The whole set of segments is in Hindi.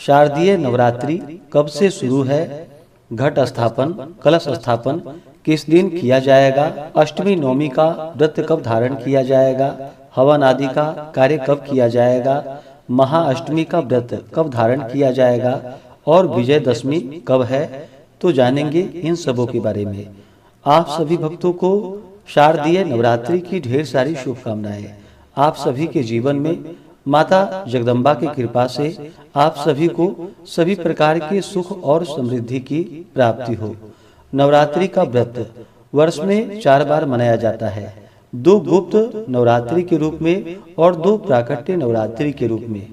शारदीय नवरात्रि कब से शुरू है, घट स्थापन, कलश स्थापन किस दिन किया जाएगा, अष्टमी नवमी का व्रत कब धारण किया जाएगा, हवन आदि का कार्य कब किया जाएगा, महाअष्टमी का व्रत कब धारण किया जाएगा और विजयदशमी कब है, तो जानेंगे इन सबों के बारे में। आप सभी भक्तों को शारदीय नवरात्रि की ढेर सारी शुभकामनाएं। आप सभी के जीवन में माता जगदम्बा की कृपा से आप सभी को सभी प्रकार के सुख और समृद्धि की प्राप्ति हो। नवरात्रि का व्रत वर्ष में 4 बार मनाया जाता है, 2 गुप्त नवरात्रि के रूप में और 2 प्राकट्य नवरात्रि के रूप में।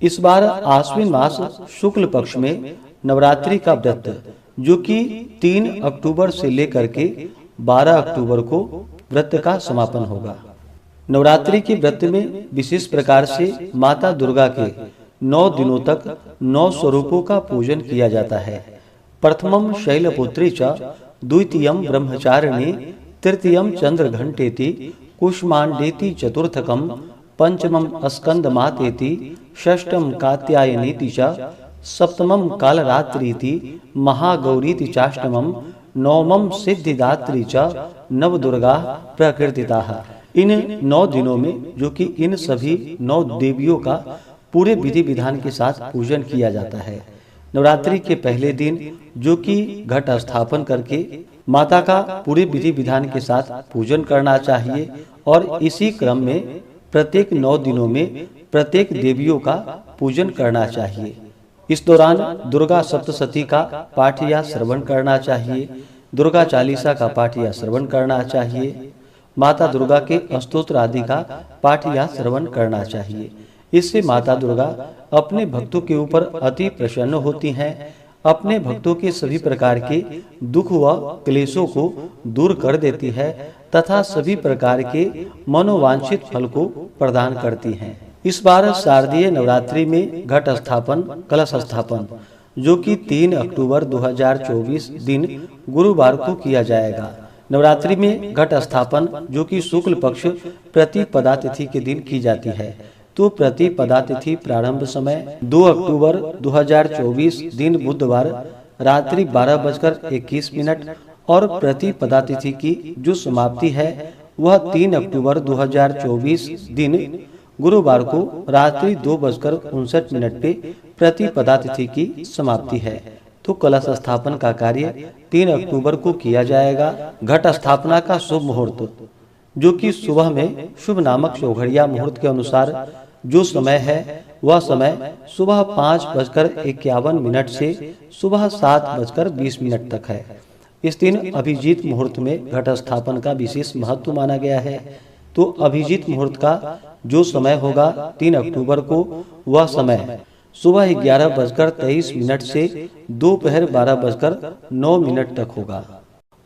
इस बार आश्विन मास शुक्ल पक्ष में नवरात्रि का व्रत जो कि 3 अक्टूबर से लेकर के 12 अक्टूबर को व्रत का समापन होगा। नवरात्रि के व्रत में विशेष प्रकार से माता दुर्गा के 9 दिनों तक 9 स्वरूपों का पूजन किया जाता है। प्रथमम शैलपुत्री च, द्वितीयम ब्रह्मचारिणी, तृतीयम चंद्रघंटेति, कुष्मांडेति चतुर्थकम, पंचमम स्कंदमातेति, षष्ठम कात्यायनीति च, सप्तमम कालरात्रीति, महागौरीति चाष्टमम, नवमम सिद्धिदात्री च, नवदुर्गा प्रकृतिताः। इन 9 दिनों में जो कि इन सभी 9 देवियों का पूरे विधि विधान के साथ पूजन किया जाता है। नवरात्रि के पहले दिन जो कि घट स्थापन करके माता का पूरे विधि विधान के साथ पूजन करना चाहिए और इसी क्रम में प्रत्येक 9 दिनों में प्रत्येक देवियों का पूजन करना चाहिए। इस दौरान दुर्गा सप्तशती का पाठ या श्रवण करना चाहिए, दुर्गा चालीसा का पाठ या श्रवण करना चाहिए, माता दुर्गा के स्तोत्र आदि का पाठ या श्रवण करना चाहिए। इससे माता दुर्गा अपने भक्तों के ऊपर अति प्रसन्न होती हैं, अपने भक्तों के सभी प्रकार के दुख व क्लेशों को दूर कर देती है तथा सभी प्रकार के मनोवांछित फल को प्रदान करती हैं। इस बार शारदीय नवरात्रि में घट स्थापन, कलश स्थापन जो कि 3 अक्टूबर 2024 दिन गुरुवार को किया जाएगा। नवरात्रि में घट स्थापन जो कि शुक्ल पक्ष प्रतिपदा तिथि के दिन की जाती है, तो प्रतिपदा तिथि प्रारंभ समय 2 अक्टूबर 2024 दिन बुधवार रात्रि 12:21 और प्रतिपदा तिथि की जो समाप्ति है वह 3 अक्टूबर 2024 दिन गुरुवार को रात्रि 2:59 पे प्रतिपदा तिथि की समाप्ति है। तो कलश स्थापन का कार्य 3 अक्टूबर को किया जाएगा। घट स्थापना का शुभ मुहूर्त जो कि सुबह में शुभ नामक चौघड़िया मुहूर्त के अनुसार जो समय है वह समय सुबह 5:51 से सुबह 7:20 तक है। इस दिन अभिजीत मुहूर्त में घट स्थापन का विशेष महत्व माना गया है। तो अभिजीत मुहूर्त का जो समय होगा 3 अक्टूबर को वह समय सुबह 11:23 से दोपहर 12:09 तक होगा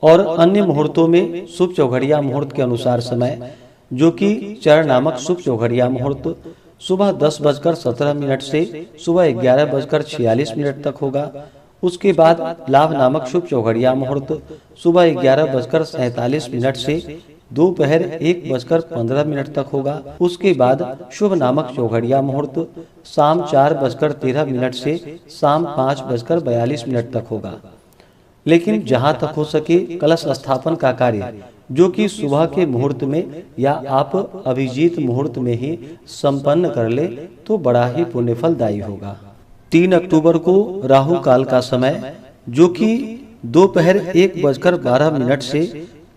और अन्य मुहूर्तों में शुभ चौघड़िया मुहूर्त के अनुसार समय जो कि चर नामक शुभ चौघड़िया मुहूर्त सुबह 10:17 से सुबह 11:46 तक होगा। उसके बाद लाभ नामक शुभ चौघड़िया मुहूर्त सुबह 11:47 से दोपहर 1:15 तक होगा। उसके बाद शुभ नामक चौघड़िया मुहूर्त शाम 4:13 से शाम 5:42 तक होगा। लेकिन जहां तक हो सके कलश स्थापन का कार्य जो कि सुबह के मुहूर्त में या आप अभिजीत मुहूर्त में ही संपन्न कर ले तो बड़ा ही पुण्यफलदायी होगा। 3 अक्टूबर को राहु काल का समय जो कि दोपहर 1:12 से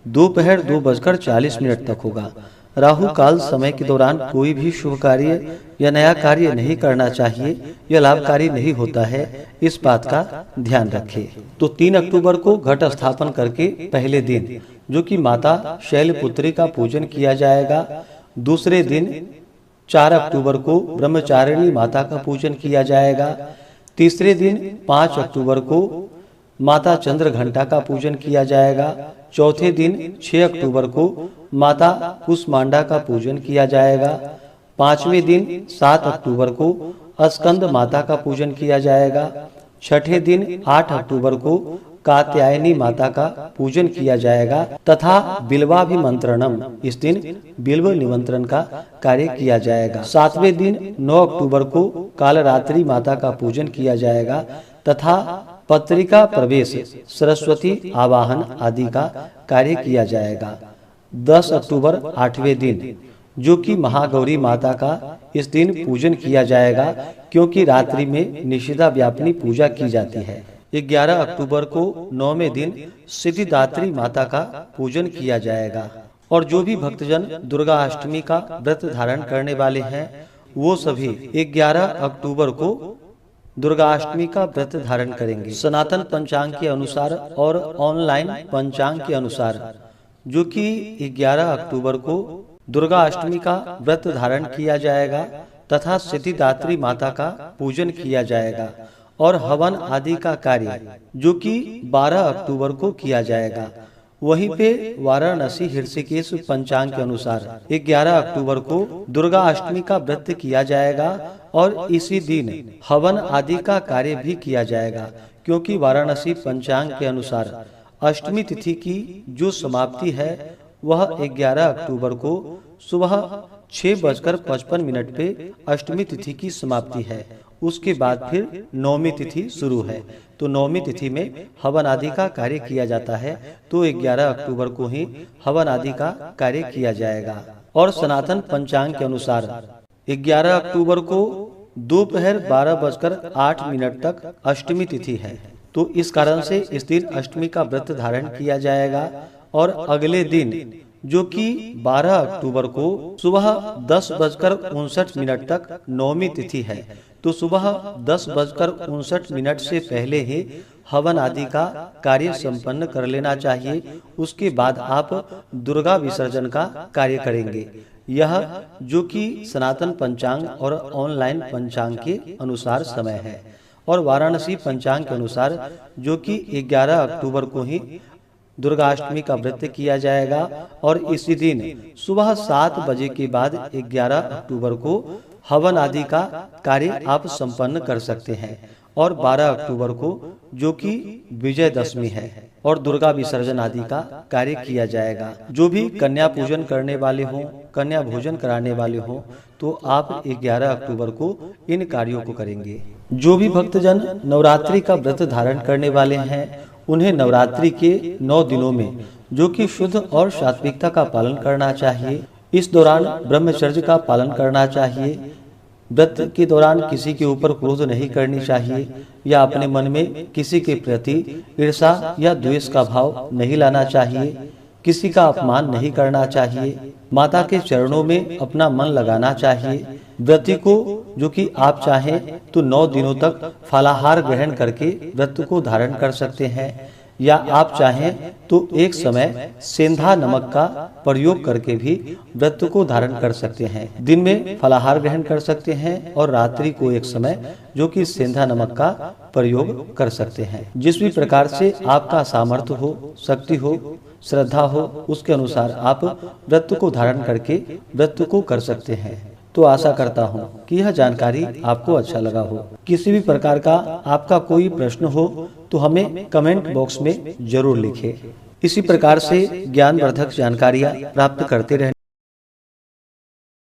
दोपहर 2:40 तक होगा। राहु काल समय के दौरान कोई भी शुभ कार्य या नया कार्य नहीं करना चाहिए, यह लाभकारी नहीं होता है, इस बात का ध्यान रखें। तो 3 अक्टूबर को घट स्थापन करके पहले दिन जो कि माता शैलपुत्री का पूजन किया जाएगा। दूसरे दिन 4 अक्टूबर को ब्रह्मचारिणी माता का पूजन किया जाएगा। तीसरे दिन 5 अक्टूबर को माता चंद्रघंटा का पूजन किया जाएगा। चौथे दिन 6 अक्टूबर को माता कुष्मांडा का पूजन किया जाएगा। 5वें दिन 7 अक्टूबर को स्कंद माता का पूजन किया जाएगा। छठे दिन 8 अक्टूबर को कात्यायनी माता का पूजन किया जाएगा तथा बिल्वाभिमंत्रणम, इस दिन बिल्व निमंत्रण का कार्य किया जाएगा। 7वें दिन 9 अक्टूबर को कालरात्रि माता का पूजन किया जाएगा तथा पत्रिका प्रवेश, सरस्वती आवाहन आदि का कार्य किया जाएगा। 10 अक्टूबर 8वें दिन जो कि महागौरी माता का इस दिन पूजन किया जाएगा, क्योंकि रात्रि में निशिदा व्यापिनी पूजा की जाती है। 11 अक्टूबर को 9वें दिन सिद्धिदात्री माता का पूजन किया जाएगा। और जो भी भक्तजन दुर्गा अष्टमी का व्रत धारण करने वाले हैं वो सभी 11 अक्टूबर को दुर्गा अष्टमी का व्रत धारण करेंगे। सनातन पंचांग के अनुसार और ऑनलाइन पंचांग के अनुसार जो कि 11 अक्टूबर को दुर्गा अष्टमी का व्रत धारण किया जाएगा तथा सिद्धिदात्री माता का पूजन किया जाएगा और हवन आदि का कार्य जो कि 12 अक्टूबर को किया जाएगा। वहीं पे वाराणसी ऋषिकेश पंचांग के अनुसार 11 अक्टूबर को दुर्गा अष्टमी का व्रत किया जाएगा और इसी दिन हवन आदि का कार्य भी किया जाएगा, क्योंकि वाराणसी पंचांग के अनुसार अष्टमी तिथि की जो समाप्ति है वह 11 अक्टूबर को सुबह 6:55 पे अष्टमी तिथि की समाप्ति है। उसके बाद फिर नवमी तिथि शुरू है, तो नवमी तिथि में हवन आदि का कार्य किया जाता है। तो 11 अक्टूबर को ही हवन आदि का कार्य किया जाएगा। और सनातन पंचांग के अनुसार 11 अक्टूबर को दोपहर 12:08 तक अष्टमी तिथि है, तो इस कारण से इस दिन अष्टमी का व्रत धारण किया जाएगा। और अगले दिन जो कि 12 अक्टूबर को सुबह 10:59 तक नवमी तिथि है, तो सुबह 10:59 से पहले ही हवन आदि का कार्य संपन्न कर लेना चाहिए। उसके बाद आप दुर्गा विसर्जन का कार्य करेंगे। यह जो कि सनातन पंचांग और ऑनलाइन पंचांग के अनुसार समय है। और वाराणसी पंचांग के अनुसार जो कि 11 अक्टूबर को ही दुर्गाष्टमी का व्रत किया जाएगा और इसी दिन सुबह 7 बजे के बाद 11 अक्टूबर को हवन आदि का कार्य आप संपन्न कर सकते हैं। और 12 अक्टूबर को जो कि विजयदशमी है और दुर्गा विसर्जन आदि का कार्य किया जाएगा। जो भी कन्या पूजन करने वाले हों, कन्या भोजन कराने वाले हों, तो आप 11 अक्टूबर को इन कार्यों को करेंगे। जो भी भक्तजन नवरात्रि का व्रत धारण करने वाले हैं उन्हें नवरात्रि के 9 दिनों में जो कि शुद्ध और सात्विकता का पालन करना चाहिए। इस दौरान ब्रह्मचर्य का पालन करना चाहिए। व्रत के दौरान किसी के ऊपर क्रोध नहीं करनी चाहिए या अपने मन में किसी के प्रति ईर्षा या द्वेष का भाव नहीं लाना चाहिए। किसी का अपमान नहीं करना चाहिए। माता के चरणों में अपना मन लगाना चाहिए। व्रती को जो कि आप चाहें तो 9 दिनों तक फलाहार ग्रहण करके व्रत को धारण कर सकते हैं, या आप चाहें तो एक समय सेंधा नमक का प्रयोग करके भी व्रत को धारण कर सकते हैं। दिन में फलाहार ग्रहण कर सकते हैं और रात्रि को एक समय जो कि सेंधा नमक का प्रयोग कर सकते हैं। जिस भी प्रकार से आपका सामर्थ्य हो, शक्ति हो, श्रद्धा हो, उसके अनुसार आप व्रत को धारण करके व्रत को कर सकते हैं। तो आशा करता हूँ कि यह जानकारी आपको अच्छा लगा हो। किसी भी प्रकार का आपका कोई प्रश्न हो तो हमें कमेंट बॉक्स में जरूर लिखें। इसी प्रकार से ज्ञानवर्धक जानकारियाँ प्राप्त करते रहें।